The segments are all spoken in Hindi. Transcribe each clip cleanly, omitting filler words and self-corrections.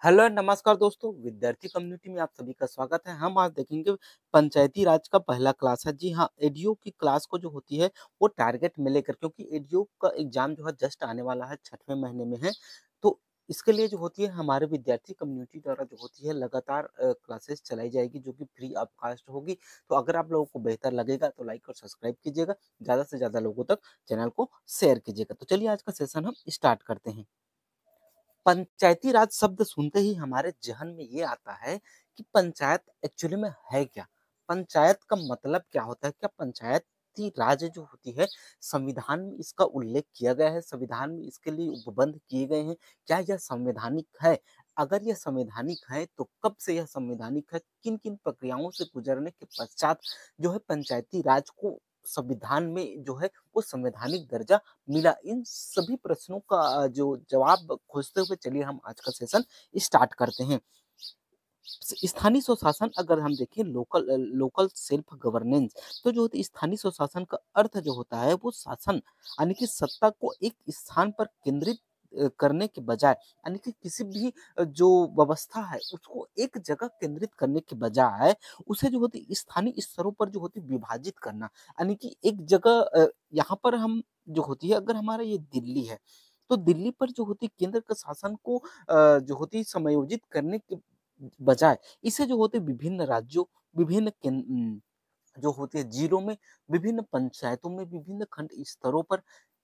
हेलो नमस्कार दोस्तों, विद्यार्थी कम्युनिटी में आप सभी का स्वागत है। हम आज देखेंगे पंचायती राज का पहला क्लास है। जी हाँ, एडीओ की क्लास को जो होती है वो टारगेट में लेकर, क्योंकि एडीओ का एग्जाम जो है जस्ट आने वाला है, 6वें महीने में है। तो इसके लिए जो होती है हमारे विद्यार्थी कम्युनिटी द्वारा जो होती है लगातार क्लासेस चलाई जाएगी, जो कि फ्री ऑफ कास्ट होगी। तो अगर आप लोगों को बेहतर लगेगा तो लाइक और सब्सक्राइब कीजिएगा, ज़्यादा से ज़्यादा लोगों तक चैनल को शेयर कीजिएगा। तो चलिए आज का सेशन हम स्टार्ट करते हैं। पंचायती राज शब्द सुनते ही हमारे ज़हन में ये आता है कि पंचायत एक्चुअली में है क्या? पंचायत का मतलब क्या होता है? क्या पंचायती राज जो होती है, संविधान में इसका उल्लेख किया गया है? संविधान में इसके लिए उपबंध किए गए हैं? क्या यह संवैधानिक है? अगर यह संवैधानिक है, तो कब से यह संवैधानिक है? किन-किन प्रक्रियाओं से गुजरने के पश्चात जो है पंचायती राज को संविधान में जो है वो संवैधानिक दर्जा मिला? इन सभी प्रश्नों का जो जवाब खोजते हुए चलिए हम आज का सेशन स्टार्ट करते हैं। स्थानीय स्वशासन अगर हम देखें, लोकल सेल्फ गवर्नेंस, तो जो होती है स्थानीय स्वशासन का अर्थ जो होता है वो शासन यानी कि सत्ता को एक स्थान पर केंद्रित करने के बजाय, यानी कि किसी भी जो व्यवस्था है उसको एक जगह केंद्रित करने के बजाय उसे जो होती स्थानीय स्तरों पर जो होती विभाजित करना। यानी कि एक जगह यहाँ पर हम जो होती है, अगर हमारा ये दिल्ली है तो दिल्ली पर जो होती केंद्र का शासन को जो होती समायोजित करने के बजाय इसे जो होते विभिन्न राज्यों, विभिन्न जो होती है जिलों में, विभिन्न पंचायतों में, विभिन्न खंड स्तरों पर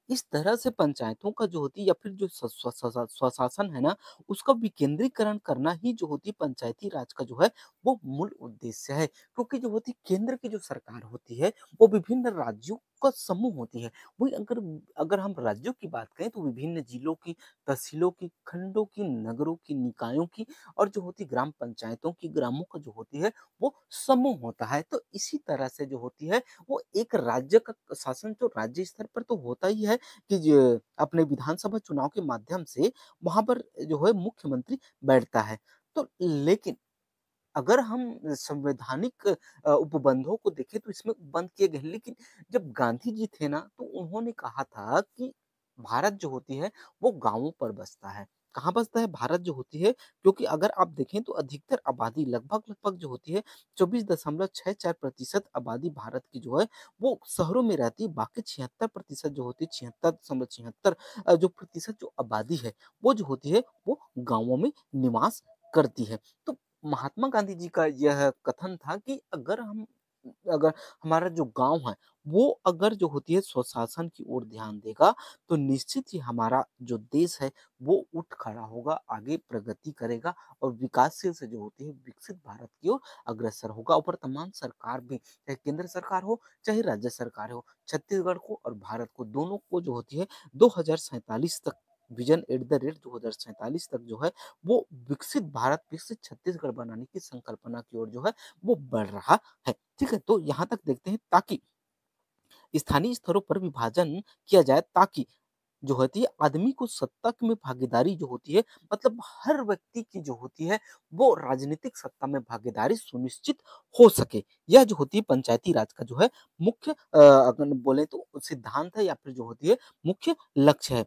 इस तरह से पंचायतों का जो होती है या फिर जो स्वशासन है ना, उसका विकेंद्रीकरण करना ही जो होती है पंचायती राज का जो है वो मूल उद्देश्य है। क्योंकि जो होती है केंद्र की जो सरकार होती है वो विभिन्न राज्यों का समूह होती है। वही अगर अगर हम राज्यों की बात करें तो विभिन्न जिलों की, तहसीलों की, खंडों की, नगरों की, निकायों की और जो होती ग्राम पंचायतों की, ग्रामों का जो होती है वो समूह होता है। तो इसी तरह से जो होती है वो एक राज्य का शासन जो राज्य स्तर पर तो होता ही है कि अपने विधानसभा चुनाव के माध्यम से वहां पर जो है मुख्यमंत्री बैठता है। तो लेकिन अगर हम संवैधानिक उपबंधों को देखें तो इसमें उपबंध किए गए हैं। लेकिन जब गांधी जी थे ना तो उन्होंने कहा था कि भारत जो होती है वो गांवों पर बसता है। कहाँ बसता है भारत जो होती है? क्योंकि अगर आप देखें तो अधिकतर आबादी लगभग जो होती है 24.64% आबादी भारत की जो है वो शहरों में रहती है। बाकी 76% जो होती है 76.76 जो प्रतिशत जो आबादी है वो जो होती है वो गाँवों में निवास करती है। तो महात्मा गांधी जी का यह कथन था कि अगर हमारा जो गाँव है, वो अगर जो होती है स्वशासन की ओर ध्यान देगा, तो निश्चित ही हमारा जो देश है, वो उठ खड़ा होगा, आगे प्रगति करेगा और विकासशील से जो होती है, विकसित भारत की ओर अग्रसर होगा। और वर्तमान सरकार भी, चाहे केंद्र सरकार हो, चाहे राज्य सरकार हो, छत्तीसगढ़ को और भारत को, दोनों को जो होती है, 2047 तक विज़न एट द रेट 2047 तक जो है वो विकसित भारत, विकसित छत्तीसगढ़ बनाने की संकल्पना की ओर जो है वो बढ़ रहा है। ठीक है? तो यहाँ तक देखते हैं ताकि स्थानीय स्तरों पर विभाजन किया जाए, ताकि जो होती है आदमी को सत्ता में भागीदारी जो होती है, मतलब हर व्यक्ति की जो होती है वो राजनीतिक सत्ता में भागीदारी सुनिश्चित हो सके। यह जो होती है पंचायती राज का जो है मुख्य अगर बोले तो सिद्धांत है या फिर जो होती है मुख्य लक्ष्य है।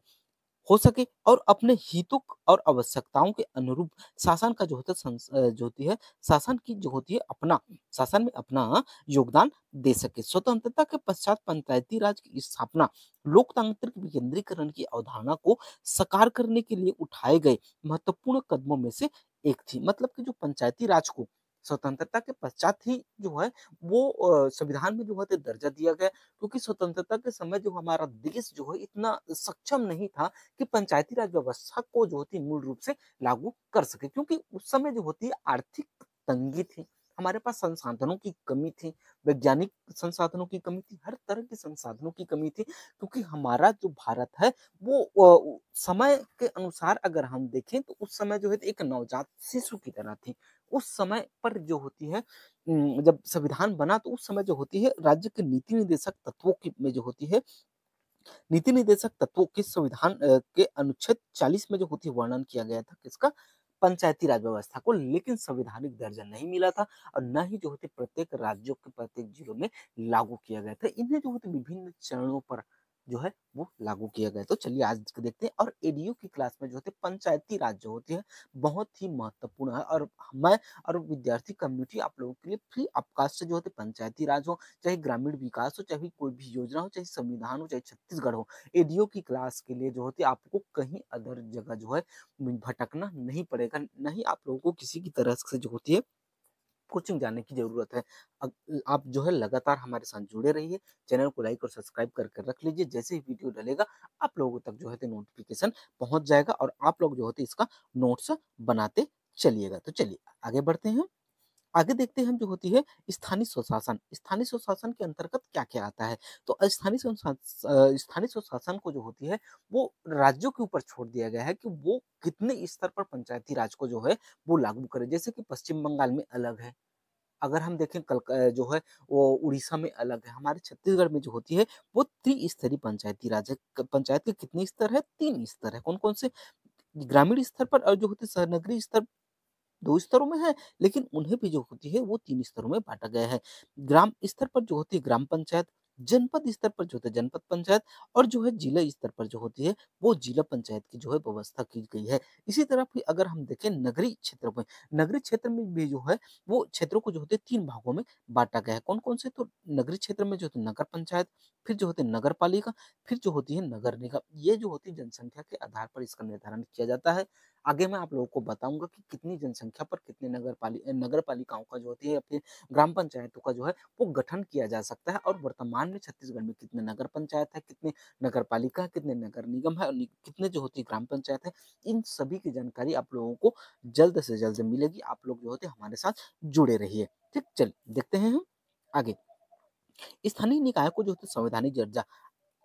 हो सके और अपने हितों और आवश्यकताओं के अनुरूप शासन का जो होता है जो होती है शासन की जो होती है अपना शासन में अपना योगदान दे सके। स्वतंत्रता के पश्चात पंचायती राज की स्थापना लोकतांत्रिक विकेंद्रीकरण की अवधारणा को साकार करने के लिए उठाए गए महत्वपूर्ण कदमों में से एक थी। मतलब कि जो पंचायती राज को स्वतंत्रता के पश्चात ही जो है वो संविधान में जो है दर्जा दिया गया, क्योंकि स्वतंत्रता के समय जो हमारा देश जो है इतना सक्षम नहीं था कि पंचायती राज व्यवस्था को जो होती है मूल रूप से लागू कर सके, क्योंकि उस समय जो होती है आर्थिक तंगी थी, हमारे पास संसाधनों की कमी थी, वैज्ञानिक संसाधनों की कमी थी, हर तरह के संसाधनों की कमी थी, क्योंकि हमारा जो भारत है वो समय के अनुसार अगर हम देखें तो उस समय जो है एक नवजात शिशु की तरह थी। उस समय पर जो होती है जब संविधान बना तो उस समय जो होती है राज्य के नीति निर्देशक तत्वों की में जो होती है नीति निर्देशक तत्वों के संविधान के अनुच्छेद 40 में जो होती है वर्णन किया गया था किसका? पंचायती राज व्यवस्था को। लेकिन संवैधानिक दर्जा नहीं मिला था और न ही जो होती प्रत्येक राज्यों के प्रत्येक जिलों में लागू किया गया था। इन्हें जो होती विभिन्न चरणों पर जो है वो लागू किया गया है। तो चलिए आज इसको देखते हैं और एडीयू की क्लास में जो होते हैं पंचायती राज जो होती है बहुत ही महत्वपूर्ण है और मैं और विद्यार्थी कम्युनिटी आप लोगों के लिए फ्री अवकाश से जो होते पंचायती राज हो, चाहे ग्रामीण विकास हो, चाहे कोई भी योजना हो, चाहे संविधान हो, चाहे छत्तीसगढ़ हो, एडीयू की क्लास के लिए जो होती है आपको कहीं अदर जगह जो है भटकना नहीं पड़ेगा, नहीं आप लोगों को किसी की तरह से जो होती है कोचिंग जाने की ज़रूरत है। आप जो है लगातार हमारे साथ जुड़े रहिए, चैनल को लाइक और सब्सक्राइब करके रख लीजिए, जैसे ही वीडियो डलेगा आप लोगों तक जो है तो नोटिफ़िकेशन पहुँच जाएगा और आप लोग जो होते इसका नोट्स बनाते चलिएगा। तो चलिए आगे बढ़ते हैं। आगे देखते हैं हम जो होती है स्थानीय स्वशासन। स्थानीय स्वशासन के अंतर्गत क्या-क्या आता है? तो स्थानीय स्वशासन को जो होती है वो राज्यों के ऊपर छोड़ दिया गया है कि वो कितने स्तर पर पंचायती राज को जो है वो लागू करें। जैसे कि पश्चिम बंगाल में अलग है, अगर हम देखें जो है वो उड़ीसा में अलग है, हमारे छत्तीसगढ़ में जो होती है वो त्रिस्तरीय पंचायती राज है। पंचायत के कितने स्तर है? 3 स्तर है। कौन-कौन से? ग्रामीण स्तर पर और जो होते हैं नगरीय स्तर 2 स्तरों में है, लेकिन उन्हें भी जो होती है वो 3 स्तरों में बाँटा गया है। ग्राम स्तर पर जो होती है ग्राम पंचायत, जनपद स्तर पर जो होता है जनपद पंचायत और जो है जिला स्तर पर जो होती है वो जिला पंचायत की जो है व्यवस्था की गई है। इसी तरह फिर अगर हम देखें नगरीय क्षेत्र में, नगरीय क्षेत्र में भी जो है वो क्षेत्रों को जो होते हैं 3 भागों में बाँटा गया है। कौन-कौन से? तो नगरीय क्षेत्र में जो होते हैं नगर पंचायत, फिर जो होते हैं नगर पालिका, फिर जो होती है नगर निगम। ये जो होती है जनसंख्या के आधार पर इसका निर्धारण किया जाता है। आगे मैं आप लोगों को बताऊँगा कि कितनी जनसंख्या पर कितने नगर पालिकाओं का जो होती है या फिर ग्राम पंचायतों का जो है वो गठन किया जा सकता है और वर्तमान में छत्तीसगढ़ में कितने नगर पंचायत है, कितने नगर पालिका है, कितने नगर निगम है और कितने जो होती है ग्राम पंचायत है। इन सभी की जानकारी आप लोगों को जल्द से जल्द मिलेगी। आप लोग जो होते हैं हमारे साथ जुड़े रहिए। ठीक, चलिए देखते हैं हम आगे। स्थानीय निकाय को जो होता है संवैधानिक दर्जा,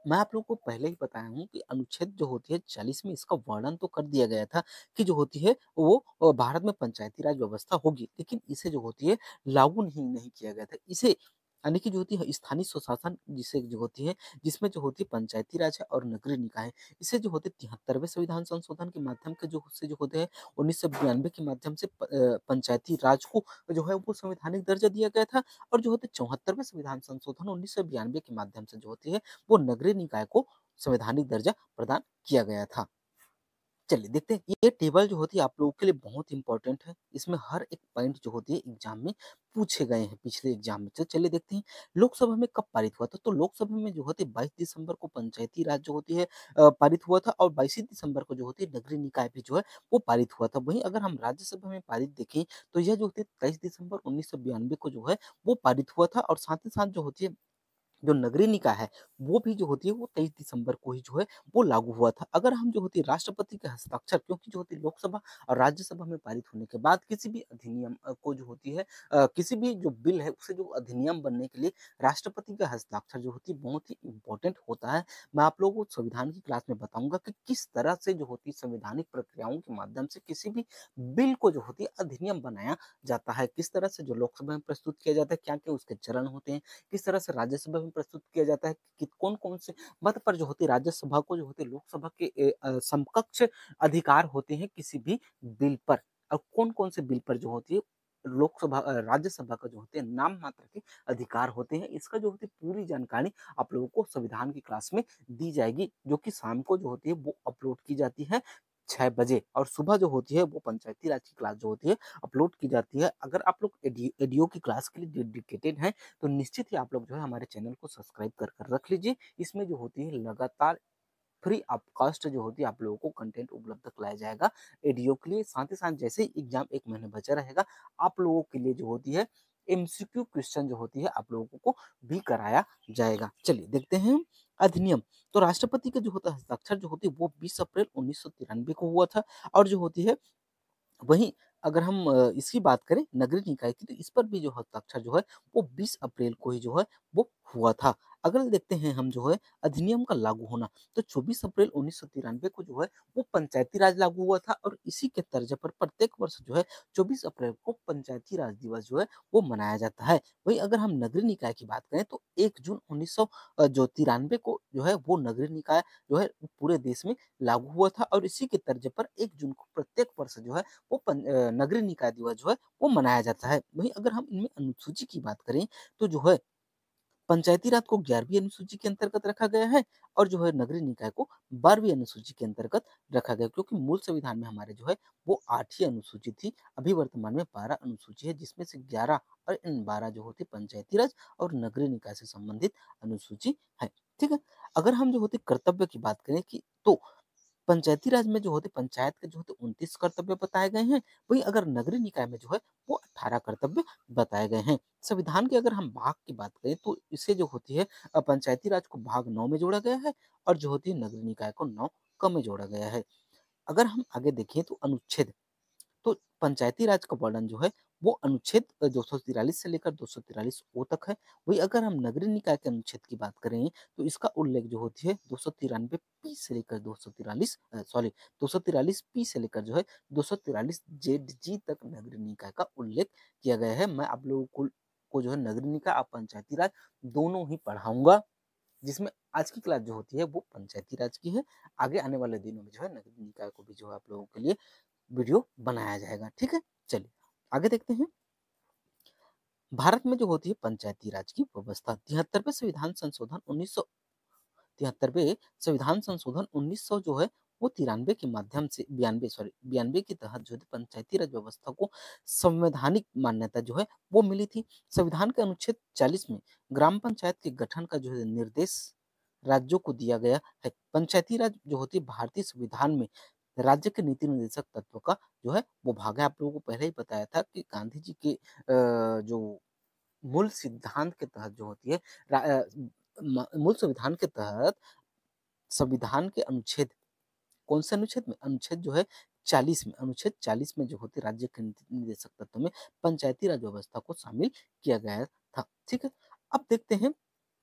मैं आप लोगों को पहले ही बताया हूँ कि अनुच्छेद जो होती है 40 में इसका वर्णन तो कर दिया गया था कि जो होती है वो भारत में पंचायती राज व्यवस्था होगी, लेकिन इसे जो होती है लागू नहीं किया गया था। इसे यानी कि जो होती है स्थानीय स्वशासन जिसे जो होती है जिसमें जो होती है पंचायती राज है और नगरीय निकाय है। इसे जो होते 73वें संविधान संशोधन के माध्यम के जो से जो होते हैं 1992 के माध्यम से पंचायती राज को जो है वो संवैधानिक दर्जा दिया गया था और जो होते 74वें संविधान संशोधन 1992 के माध्यम से जो होती है वो नगरीय निकाय को संवैधानिक दर्जा प्रदान किया गया था। चलिए देखते हैं ये टेबल जो होती है आप लोगों के लिए बहुत इंपॉर्टेंट है। इसमें हर एक पॉइंट जो होती है एग्जाम में पूछे गए हैं पिछले एग्जाम में। तो चलिए देखते हैं लोकसभा में कब पारित हुआ था। तो लोकसभा में जो होती है 22 दिसंबर को पंचायती राज जो होती है पारित हुआ था और 22 दिसंबर को जो होती है नगरीय निकाय भी जो है वो पारित हुआ था। वहीं अगर हम राज्यसभा में पारित देखें तो यह जो होती है 23 दिसंबर 1992 को जो है वो पारित हुआ था और साथ ही साथ जो होती है जो नगरीय निकाय है, वो भी जो होती है वो 23 दिसंबर को ही जो है वो लागू हुआ था। अगर हम जो होती है राष्ट्रपति के हस्ताक्षर क्योंकि जो होती है लोकसभा और राज्यसभा में पारित होने के बाद किसी भी अधिनियम को जो होती है किसी भी जो बिल है उसे जो अधिनियम बनने के लिए राष्ट्रपति का हस्ताक्षर जो होती है बहुत ही इम्पोर्टेंट होता है। मैं आप लोगों को संविधान की क्लास में बताऊँगा कि किस तरह से जो होती है संवैधानिक प्रक्रियाओं के माध्यम से किसी भी बिल को जो होती है अधिनियम बनाया जाता है। किस तरह से जो लोकसभा में प्रस्तुत किया जाता है, क्या-क्या उसके चरण होते हैं, किस तरह से राज्यसभा में प्रस्तुत किया जाता है कि कौन-कौन से मत पर जो होती है राज्यसभा को जो होती है लोकसभा के समकक्ष अधिकार होते हैं किसी भी बिल पर और कौन-कौन से बिल पर जो होती है राज्यसभा का जो होते हैं नाम मात्र के अधिकार होते हैं। इसका जो होती है पूरी जानकारी आप लोगों को संविधान की क्लास में दी जाएगी जो कि शाम को जो होती है वो अपलोड की जाती है 6 बजे और सुबह जो होती है वो पंचायती राज की क्लास जो होती है अपलोड की जाती है। अगर आप लोग एडीओ की क्लास के लिए डेडिकेटेड हैं तो निश्चित ही आप लोग जो है हमारे चैनल को सब्सक्राइब कर रख लीजिए। इसमें जो होती है लगातार फ्री ऑफ कॉस्ट जो होती है आप लोगों को कंटेंट उपलब्ध कराया जाएगा एडीओ के लिए। साथ ही साथ जैसे ही एग्जाम 1 महीने बचा रहेगा आप लोगों के लिए जो होती है एमसीक्यू क्वेश्चन जो होती है आप लोगों को भी कराया जाएगा। चलिए देखते हैं अधिनियम। तो राष्ट्रपति का जो होता है हस्ताक्षर जो होती है वो 20 अप्रैल 1993 को हुआ था और जो होती है वहीं अगर हम इसकी बात करें नगरीय निकाय की तो इस पर भी जो हस्ताक्षर जो है वो 20 अप्रैल को ही जो है वो हुआ था। अगर देखते हैं हम जो है अधिनियम का लागू होना तो 24 अप्रैल 1993 को जो है वो पंचायती राज लागू हुआ था और इसी के तर्ज पर प्रत्येक वर्ष जो है 24 अप्रैल को पंचायती राज दिवस जो है वो मनाया जाता है। वहीं अगर हम नगरीय निकाय की बात करें तो 1 जून 1993 को जो है वो नगरीय निकाय जो है पूरे देश में लागू हुआ था और इसी के तर्ज पर 1 जून को प्रत्येक वर्ष जो है वो नगरीय निकाय दिवस जो है वो मनाया जाता है। वहीं अगर हम इनमें अनुसूची की बात करें तो जो है पंचायती राज को 11वीं अनुसूची के अंतर्गत रखा गया है और जो है नगरीय निकाय को 12वीं अनुसूची के अंतर्गत रखा गया, क्योंकि मूल संविधान में हमारे जो है वो 8 ही अनुसूची थी। अभी वर्तमान में 12 अनुसूची है, जिसमें से 11 और इन 12 जो होती पंचायती राज और नगरीय निकाय से संबंधित अनुसूची है। ठीक है? अगर हम जो होती कर्तव्य की बात करें कि तो पंचायती राज में जो होते पंचायत के जो होते 29 कर्तव्य बताए गए हैं, वहीं अगर नगरीय निकाय में जो है वो 18 कर्तव्य बताए गए हैं। संविधान के अगर हम भाग की बात करें तो इसे जो होती है पंचायती राज को भाग 9 में जोड़ा गया है और जो होती है नगरीय निकाय को 9 क में जोड़ा गया है। अगर हम आगे देखें तो अनुच्छेद, तो पंचायती राज का वर्णन जो है वो अनुच्छेद 243 से लेकर 243 ओ तक है। वही अगर हम नगरीय निकाय के अनुच्छेद की बात करें तो इसका उल्लेख जो होती है 293 पी से लेकर 243 पी से लेकर जो है 243 जेड जी तक नगरीय निकाय का उल्लेख किया गया है। मैं आप लोगों को जो है नगरीय निकाय और पंचायती राज दोनों ही पढ़ाऊंगा, जिसमें आज की क्लास जो होती है वो पंचायती राज की है। आगे आने वाले दिनों में जो है नगरीय निकाय को भी जो है आप लोगों के लिए वीडियो बनाया जाएगा। ठीक है, चलिए आगे देखते हैं। भारत में जो होती है पंचायती राज की व्यवस्था, 73वें जो है वो 93 के माध्यम से 92 के तहत जो है पंचायती राज व्यवस्था को संवैधानिक मान्यता जो है वो मिली थी। संविधान के अनुच्छेद 40 में ग्राम पंचायत के गठन का जो है निर्देश राज्यों को दिया गया है। पंचायती राज जो होती है भारतीय संविधान में राज्य के नीति निर्देशक तत्व का जो है वो भाग है। आप लोगों को पहले ही बताया था कि गांधी जी के जो मूल सिद्धांत के तहत जो होती है मूल संविधान के तहत संविधान के अनुच्छेद, कौन से अनुच्छेद में, अनुच्छेद जो है 40 में, अनुच्छेद 40 में जो होती राज्य के नीति निर्देशक तत्व में पंचायती राज व्यवस्था को शामिल किया गया था। ठीक है, अब देखते हैं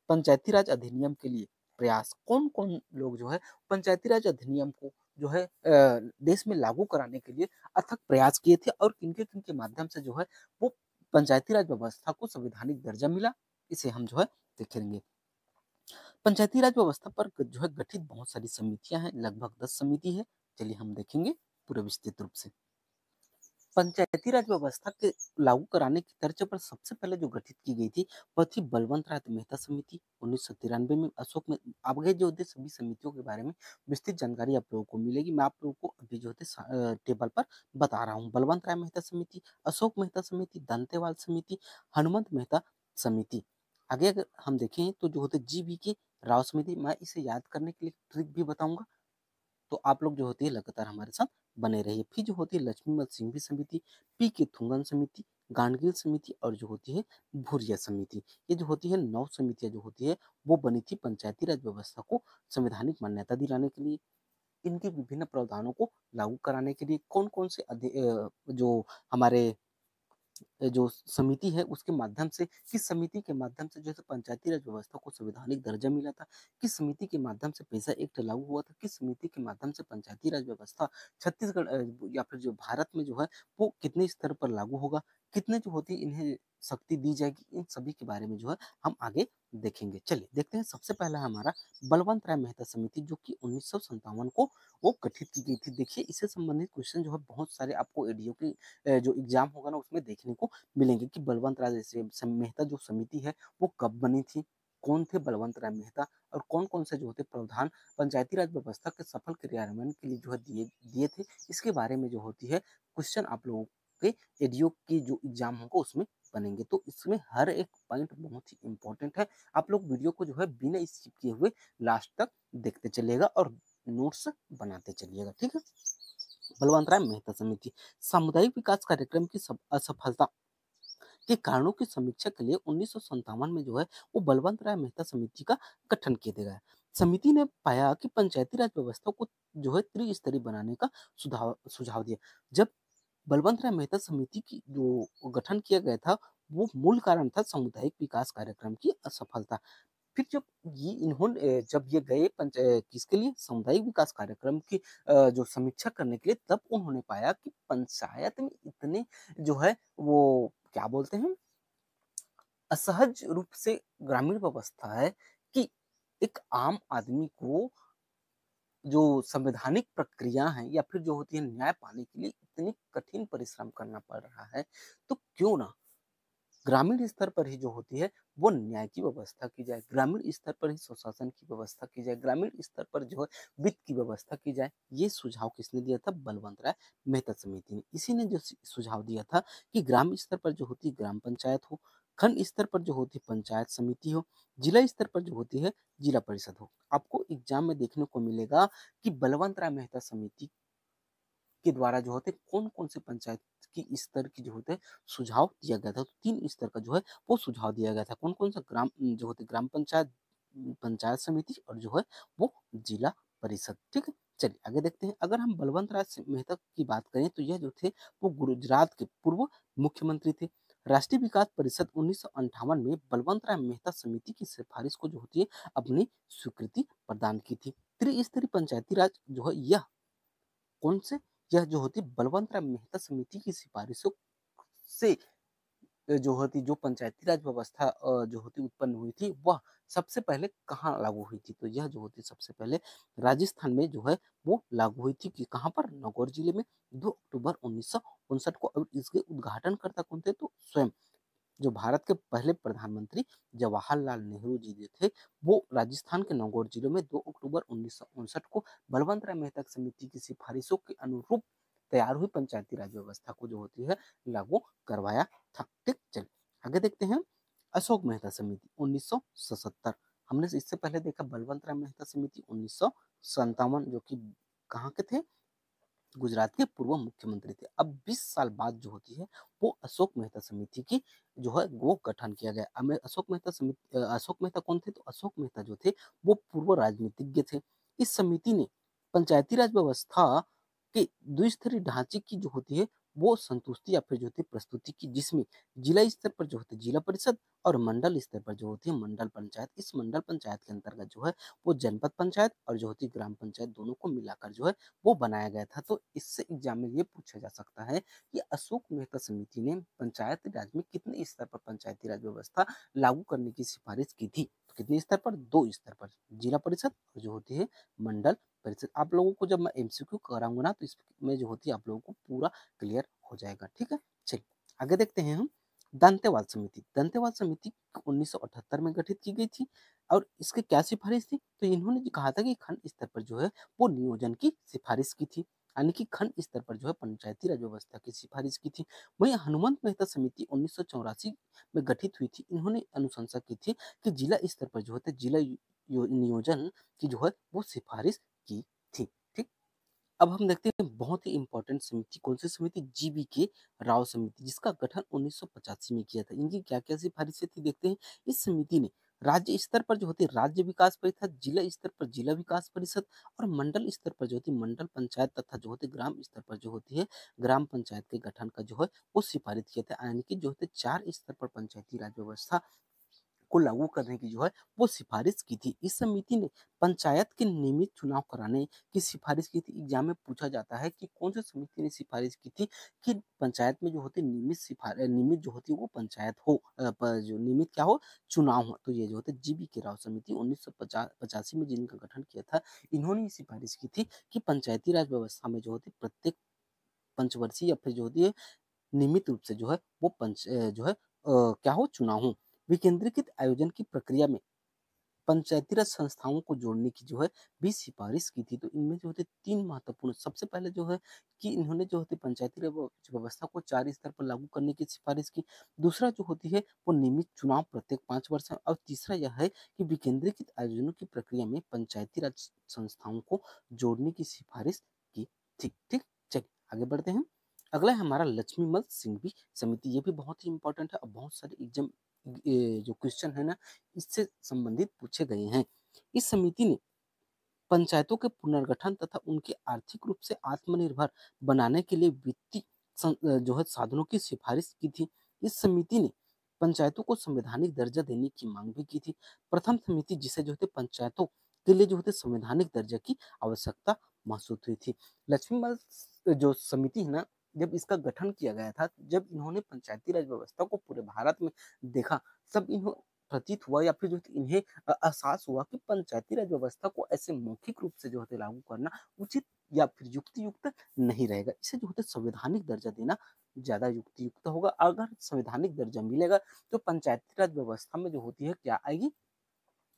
पंचायती राज अधिनियम के लिए प्रयास कौन कौन लोग जो है पंचायती राज अधिनियम को जो है देश में लागू कराने के लिए अथक प्रयास किए थे और किनके किनके माध्यम से जो है वो पंचायती राज व्यवस्था को संवैधानिक दर्जा मिला, इसे हम जो है देखेंगे। पंचायती राज व्यवस्था पर जो है गठित बहुत सारी समितियां हैं, लगभग 10 समिति है। चलिए हम देखेंगे पूरे विस्तृत रूप से। पंचायती राज व्यवस्था के लागू कराने की तर्ज पर सबसे पहले जो गठित की गई थी वह थी बलवंत राय मेहता समिति 1993 में। अशोक में आगे जो होते सभी समितियों के बारे में विस्तृत जानकारी आप लोगों को मिलेगी। मैं आप लोगों को अभी जो होते टेबल पर बता रहा हूँ। बलवंत राय मेहता समिति, अशोक मेहता समिति, दंतेवाल समिति, हनुमंत मेहता समिति। आगे अगर हम देखें तो जो होते जी बी के राव समिति, मैं इसे याद करने के लिए ट्रिक भी बताऊंगा, तो आप लोग जो होती है लगातार हमारे साथ बने रहिए। फिर जो होती है लक्ष्मीमल सिंघवी समिति, पी के थुंगन समिति, गांडगिल समिति और जो होती है भूरिया समिति। ये जो होती है 9 समितियां जो होती है वो बनी थी पंचायती राज व्यवस्था को संवैधानिक मान्यता दिलाने के लिए। इनके विभिन्न प्रावधानों को लागू कराने के लिए कौन कौन से जो हमारे जो समिति है उसके माध्यम से, किस समिति के माध्यम से जो है पंचायती राज व्यवस्था को संवैधानिक दर्जा मिला था, किस समिति के माध्यम से पैसा एक्ट लागू हुआ था, किस समिति के माध्यम से पंचायती राज व्यवस्था छत्तीसगढ़ या फिर जो भारत में जो है वो कितने स्तर पर लागू होगा, कितने जो होती इन्हें शक्ति दी जाएगी, इन सभी के बारे में जो है हम आगे देखेंगे। चलिए देखते हैं। सबसे पहला है हमारा बलवंत राय मेहता समिति, जो कि 1957 को वो गठित की गई थी। देखिए इससे संबंधित क्वेश्चन जो है बहुत सारे आपको एडीओ की जो एग्जाम होगा ना उसमें देखने को मिलेंगे कि बलवंत राय मेहता जो समिति है वो कब बनी थी, कौन थे बलवंत राय मेहता और कौन कौन से जो होते प्रावधान पंचायती राज व्यवस्था के सफल क्रियान्वयन के लिए जो है दिए दिए थे, इसके बारे में जो होती है क्वेश्चन आप लोगों के एडीओ की जो एग्जाम होगा उसमें बनेंगे। तो इसमें हर एक पॉइंट बहुत ही इंपॉर्टेंट है। आप लोग वीडियो को जो है बिना स्किप किए हुए लास्ट तक देखते चलिएगा और नोट्स बनाते चलिएगा। ठीक है। बलवंत राय मेहता समिति सामुदायिक विकास कार्यक्रम की असफलता के कारणों की समीक्षा के लिए 1957 में जो है वो बलवंत राय मेहता समिति का गठन किया गया। समिति ने पाया कि पंचायती राज व्यवस्था को जो है त्रिस्तरीय बनाने का सुझाव सुझाव दिया। जब बलवंत राय मेहता समिति की जो गठन किया गया था वो मूल कारण था सामुदायिक विकास कार्यक्रम की असफलता। फिर जब ये इन्होंने जब ये गए किसके लिए, सामुदायिक विकास कार्यक्रम की जो समीक्षा करने के लिए, तब उन्होंने पाया कि पंचायत में इतने जो है वो क्या बोलते हैं असहज रूप से ग्रामीण व्यवस्था है कि एक आम आदमी को जो संवैधानिक प्रक्रिया है या फिर जो होती है न्याय पाने के लिए इतनी कठिन परिश्रम करना पड़ रहा है। तो क्यों ना ग्रामीण स्तर पर ही जो होती है वो न्याय की व्यवस्था की जाए, ग्रामीण स्तर पर ही सुशासन की व्यवस्था की जाए, ग्रामीण स्तर पर जो है वित्त की व्यवस्था की जाए। ये सुझाव किसने दिया था? बलवंत राय मेहता समिति ने। इसी ने जो सुझाव दिया था कि ग्राम स्तर पर जो होती है ग्राम पंचायत हो, खंड स्तर पर जो होती है पंचायत समिति हो, जिला स्तर पर जो होती है जिला परिषद हो। आपको एग्जाम में देखने को मिलेगा कि बलवंत राय मेहता समिति के द्वारा जो होते कौन कौन से पंचायत की स्तर की जो होते हैं सुझाव दिया गया था। तो 3 स्तर का जो है वो सुझाव दिया गया था। कौन कौन सा? ग्राम जो होते ग्राम पंचायत, पंचायत समिति और जो है वो जिला परिषद। ठीक है, चलिए आगे देखते हैं। अगर हम बलवंत राय मेहता की बात करें तो यह जो थे वो गुजरात के पूर्व मुख्यमंत्री थे। राष्ट्रीय विकास परिषद 1958 में बलवंत राय मेहता समिति की सिफारिश को जो होती है अपनी स्वीकृति प्रदान की थी। त्रिस्तरीय पंचायती राज जो है यह कौन से? यह जो होती है बलवंत राय मेहता समिति की सिफारिशों से जो होती जो पंचायती राज व्यवस्था जो होती उत्पन्न हुई थी वह सबसे पहले कहाँ लागू हुई थी? तो यह जो होती सबसे पहले राजस्थान में जो है वो लागू हुई थी। कि कहाँ पर? नागौर जिले में 2 अक्टूबर 1959 को। और इसके उद्घाटनकर्ता कौन थे? तो स्वयं जो भारत के पहले प्रधानमंत्री जवाहरलाल नेहरू जी जो थे वो राजस्थान के नागौर जिले में 2 अक्टूबर 1959 को बलवंत राय मेहता समिति की सिफारिशों के अनुरूप तैयार हुई पंचायती राज व्यवस्था को जो होती है लागू करवाया था। ठीक, चलिए आगे देखते हैं। अशोक मेहता समिति 1977। हमने इससे पहले देखा बलवंत राय मेहता समिति 1957 जो कि कहाँ के थे? गुजरात के पूर्व मुख्यमंत्री थे। अब 20 साल बाद जो होती है वो अशोक मेहता समिति की जो है वो गठन किया गया। अशोक मेहता समिति अशोक मेहता कौन थे? तो अशोक मेहता जो थे वो पूर्व राजनीतिज्ञ थे। इस समिति ने पंचायती राज व्यवस्था के द्विस्तरीय ढांचे की जो होती है वो संतुष्टि या फिर जो होती है प्रस्तुति की, जिसमें जिला स्तर पर जो होती है जिला परिषद और मंडल स्तर पर जो होती है मंडल पंचायत। इस मंडल पंचायत के अंतर्गत जो है वो जनपद पंचायत और जो होती है ग्राम पंचायत दोनों को मिलाकर जो है वो बनाया गया था। तो इससे एग्जाम में ये पूछा जा सकता है कि अशोक मेहता समिति ने पंचायती राज में कितने स्तर पर पंचायती राज व्यवस्था लागू करने की सिफारिश की थी? तो कितने स्तर पर? 2 स्तर पर, जिला परिषद और जो होती है मंडल परिषद। आप लोगों को जब मैं एमसीक्यू कराऊंगा ना तो इसमें जो होती है आप लोगों को पूरा क्लियर हो जाएगा। ठीक है, चलिए आगे देखते हैं हम। दंतेवाल समिति। दंतेवाल समिति 1978 में गठित की गई थी और इसकी क्या सिफारिश थी? तो इन्होंने जो कहा था कि खंड स्तर पर जो है वो नियोजन की सिफारिश की थी, यानी कि खंड स्तर पर जो है पंचायती राज व्यवस्था की सिफारिश की थी। वहीं हनुमंत मेहता समिति 1984 में गठित हुई थी। इन्होंने अनुशंसा की थी कि जिला स्तर पर जो होते जिला नियोजन की जो है वो सिफारिश की थी। ठीक, अब हम देखते हैं बहुत ही इंपॉर्टेंट समिति कौन सी समिति? जीबी के राव समिति, जिसका गठन 1985 में किया था। इनकी क्या क्या सिफारिशें थी देखते हैं। इस समिति ने राज्य स्तर पर जो होती है राज्य विकास परिषद, जिला स्तर पर जिला विकास परिषद और मंडल स्तर पर जो होती है मंडल पंचायत तथा जो होती है ग्राम स्तर पर जो होती है ग्राम पंचायत के गठन का जो है वो सिफारिश किया था। यानी कि जो होते 4 स्तर पर पंचायती राज व्यवस्था को लागू करने की जो है वो सिफारिश की थी। इस समिति ने पंचायत के नियमित चुनाव कराने की सिफारिश की थी। एग्जाम में पूछा जाता है कि कौन सी समिति ने सिफारिश की थी कि पंचायत में जो होती नियमित जो होती है वो पंचायत हो जो नियमित क्या हो चुनाव हो। तो ये जो होते जीबी के राव समिति 1985 में जिनका गठन किया था इन्होंने ये सिफारिश की थी कि पंचायती राज व्यवस्था में जो होती प्रत्येक पंचवर्षीय या फिर जो होती है नियमित रूप से जो है वो जो है क्या हो चुनाव हो। विकेंद्रीकृत आयोजन की प्रक्रिया में पंचायती राज संस्थाओं को जोड़ने की जो है भी सिफारिश की थी। तो इनमें जो होते 3 महत्वपूर्ण, सबसे पहले जो है कि इन्होंने जो होती पंचायती राज व्यवस्था को 4 स्तर पर लागू करने की सिफारिश की। दूसरा जो होती है वो नियमित चुनाव प्रत्येक 5 वर्ष में। और तीसरा यह है कि विकेंद्रीकृत आयोजनों की प्रक्रिया में पंचायती राज संस्थाओं को जोड़ने की सिफारिश की थी। ठीक, चलिए आगे बढ़ते हैं। अगला है हमारा लक्ष्मीमल सिंघवी समिति। ये भी बहुत ही इंपॉर्टेंट है और बहुत सारे एग्जाम जो क्वेश्चन है ना इससे संबंधित पूछे गए हैं। इस समिति ने पंचायतों के पुनर्गठन तथा उनके आर्थिक रूप से आत्मनिर्भर बनाने के लिए वित्तीय जो है साधनों की सिफारिश की थी। इस समिति ने पंचायतों को संवैधानिक दर्जा देने की मांग भी की थी। प्रथम समिति जिसे जो है पंचायतों के लिए जो होते संवैधानिक दर्जा की आवश्यकता महसूस हुई थी। लक्ष्मीमल जो समिति है ना जब इसका गठन किया गया था, जब इन्होंने पंचायती राज व्यवस्था को पूरे भारत में देखा, सब प्रतीत हुआ या फिर जो इन्हें एहसास हुआ कि पंचायती राज व्यवस्था को ऐसे मौखिक रूप से जो होते लागू करना उचित या फिर युक्ति-युक्त नहीं रहेगा। इसे जो होता है संवैधानिक दर्जा देना ज़्यादा युक्ति-युक्त होगा। अगर संवैधानिक दर्जा मिलेगा तो पंचायती राज व्यवस्था में जो होती है क्या आएगी?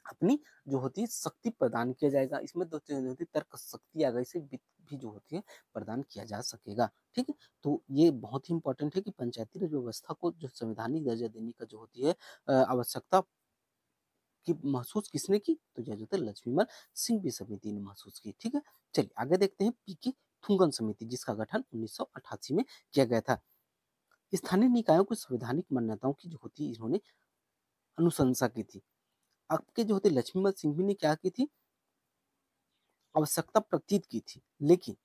अपनी जो होती है शक्ति प्रदान किया जाएगा। इसमें 2 चीज़ें होती है, तर्क शक्ति आ गई, इसे भी जो होती है प्रदान किया जा सकेगा। ठीक है? तो ये बहुत ही इम्पोर्टेंट है कि पंचायती राज व्यवस्था को जो संवैधानिक दर्जा देने का जो होती है आवश्यकता की महसूस किसने की? तो यह जो थे लक्ष्मीमल सिंघवी समिति ने महसूस की। ठीक है? चलिए आगे देखते हैं पीके थुंगन समिति जिसका गठन 1988 में किया गया था। स्थानीय निकायों की संवैधानिक मान्यताओं की जो होती है इन्होंने अनुशंसा की थी। आपके जो होते लक्ष्मीमल सिंघवी ने क्या की थी? आवश्यकता प्रतीत की थी। लेकिन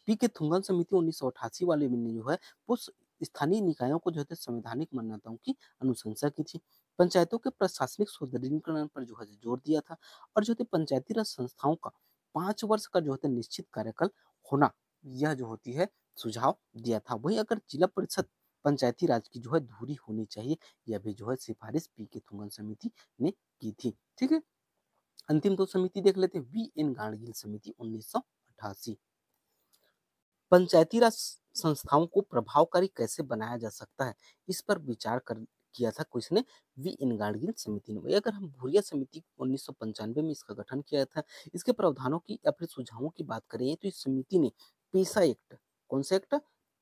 पी के थुंगन समिति 1988 वाले में जो है वो स्थानीय निकायों को जो है संवैधानिक मान्यताओं की अनुशंसा की थी। पंचायतों के प्रशासनिक सुदृढ़ीकरण पर जो है जोर दिया था और जो है पंचायती राज संस्थाओं का 5 वर्ष का जो है निश्चित कार्यकाल होना यह जो होती है सुझाव दिया था। वहीं अगर जिला परिषद पंचायती राज की जो है धुरी होनी चाहिए यह भी जो है सिफारिश पी के थुंगन समिति ने की थी। ठीक है, अंतिम 2 समिति देख लेते हैं। वी एन गाडगिल समिति 1988। पंचायती राज संस्थाओं को प्रभावकारी कैसे बनाया जा सकता है, इस पर विचार कर किया था किसने? वी एन गाडगिल समिति ने। वही अगर हम भूरिया समिति 1995 में इसका गठन किया था। इसके प्रावधानों की या फिर सुझावों की बात करें तो इस समिति ने पेशा एक्ट, कौन सा एक्ट?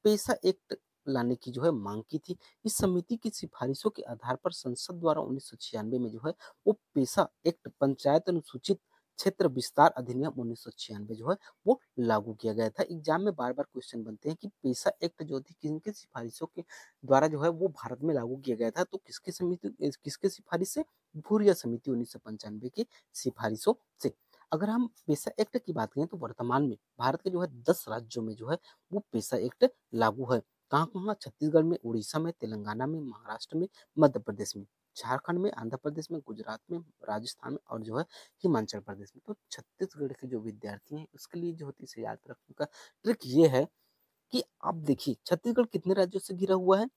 पेशा एक्ट लाने की जो है मांग की थी। इस समिति की सिफारिशों के आधार पर संसद द्वारा 1996 में जो है वो पेशा एक्ट पंचायत अनुसूचित क्षेत्र विस्तार अधिनियम 1996 जो है वो लागू किया गया था। एग्जाम में बार-बार क्वेश्चन बनते हैं कि पेशा एक्ट जो थी किनकी सिफारिशों के द्वारा जो है वो भारत में लागू किया गया था। तो किसकी समिति किसके सिफारिश से? भूरिया समिति 1995 की सिफारिशों से। अगर हम पेशा एक्ट की बात करें तो वर्तमान में भारत के जो है 10 राज्यों में जो है वो पेशा एक्ट लागू है। कहाँ-कहाँ? छत्तीसगढ़ में, उड़ीसा में, तेलंगाना में, महाराष्ट्र में, मध्य प्रदेश में, झारखंड में, आंध्र प्रदेश में, गुजरात में, राजस्थान में और जो है हिमाचल प्रदेश में। तो छत्तीसगढ़ के जो विद्यार्थी हैं उसके लिए जो होती है इसे याद रखने का ट्रिक ये है कि आप देखिए छत्तीसगढ़ कितने राज्यों से घिरा हुआ है?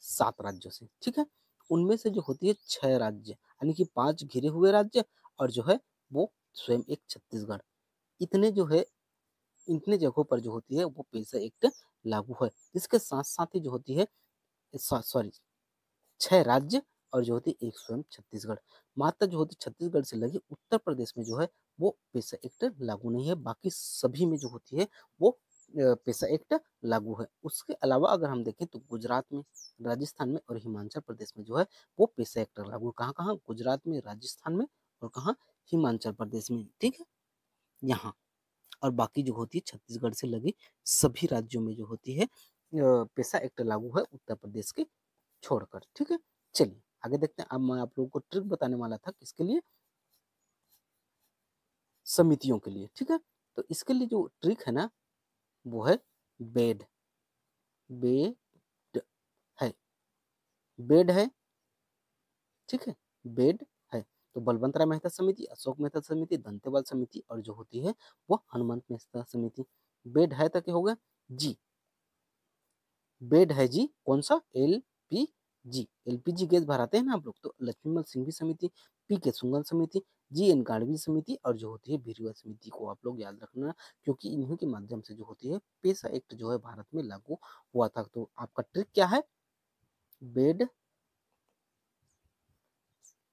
7 राज्यों से, ठीक है? उनमें से जो होती है 6 राज्य यानी कि 5 घिरे हुए राज्य और जो है वो स्वयं एक छत्तीसगढ़। इतने जो है इतने जगहों पर जो होती है वो पेशा एक्ट लागू है। इसके साथ-साथ ही जो होती है सॉरी 6 राज्य और जो होती है एक स्वयं छत्तीसगढ़। मात्र जो होती है छत्तीसगढ़ से लगी उत्तर प्रदेश में जो है वो पेशा एक्ट लागू नहीं है। बाकी सभी में जो होती है वो पेशा एक्ट लागू है। उसके अलावा अगर हम देखें तो गुजरात में, राजस्थान में और हिमाचल प्रदेश में जो है वो पेशा एक्ट लागू है। कहाँ-कहाँ? गुजरात में, राजस्थान में और कहाँ? हिमाचल प्रदेश में। ठीक है? यहाँ और बाकी जो होती है छत्तीसगढ़ से लगे सभी राज्यों में जो होती है पेशा एक्ट लागू है उत्तर प्रदेश के छोड़कर। ठीक है? चलिए आगे देखते हैं। अब मैं आप लोगों को ट्रिक बताने वाला था किसके लिए? समितियों के लिए। ठीक है? तो इसके लिए जो ट्रिक है ना वो है बेड। बेड है। बेड है, ठीक है? बेड है। तो बलवंत राय मेहता समिति, अशोक मेहता समिति, दंतेवाल समिति और जो होती है वो हनुमंत मेहता समिति। बेड है तक हो गया जी। बेड है जी, कौन-सा? एलपीजी। एलपीजी गैस भराते हैं ना आप लोग, तो लक्ष्मीमल सिंघवी समिति, पीके सुंगल समिति, जीएन गाड़वी समिति और जो होती है भिरुआ समिति को आप लोग याद रखना क्योंकि इन्हीं के माध्यम से जो होती है पेशा एक्ट जो है भारत में लागू हुआ था। तो आपका ट्रिक क्या है? बेड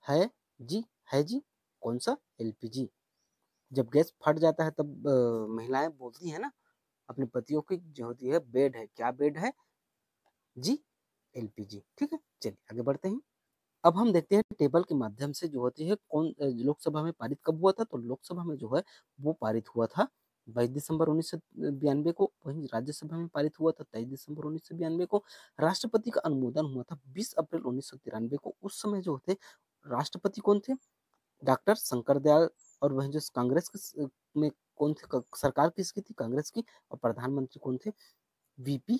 है जी, है जी, कौन-सा? एलपीजी। जब गैस फट जाता है तब महिलाएँ बोलती हैं ना अपने पतियों की जो होती है बेड है, क्या बेड है? जी, एलपीजी। ठीक है? चलिए आगे बढ़ते हैं। अब हम देखते हैं टेबल के माध्यम से जो होती है लोकसभा में पारित कब हुआ था? तो लोकसभा में जो है वो पारित हुआ था 22 दिसंबर 1992 को। वहीं राज्यसभा में पारित हुआ था 23 दिसंबर 1992 को। राष्ट्रपति का अनुमोदन हुआ था 20 अप्रैल 1993 को। उस समय जो थे राष्ट्रपति कौन थे? डॉक्टर शंकर दयाल और वहीं जो कांग्रेस के में कौन थे? सरकार किसकी थी? कांग्रेस की। और प्रधानमंत्री कौन थे? वीपी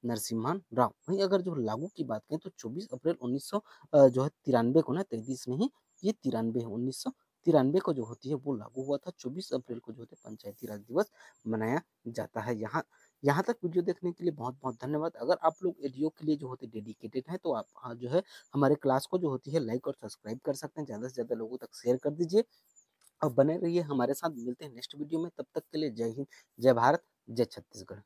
नरसिम्हा राव। वहीं अगर जो लागू की बात करें तो 24 अप्रैल 1900 जो है 93 को ना 33 नहीं ये 93 है 1993 को जो होती है वो लागू हुआ था। 24 अप्रैल को जो होता है पंचायती राज दिवस मनाया जाता है। यहाँ यहाँ तक वीडियो देखने के लिए बहुत-बहुत धन्यवाद। अगर आप लोग एडीओ के लिए जो होते डेडिकेटेड हैं, तो आप जो है हमारे क्लास को जो होती है लाइक और सब्सक्राइब कर सकते हैं। ज़्यादा से ज़्यादा लोगों तक शेयर कर दीजिए और बने रहिए हमारे साथ। मिलते हैं नेक्स्ट वीडियो में, तब तक के लिए जय हिंद, जय भारत, जय छत्तीसगढ़।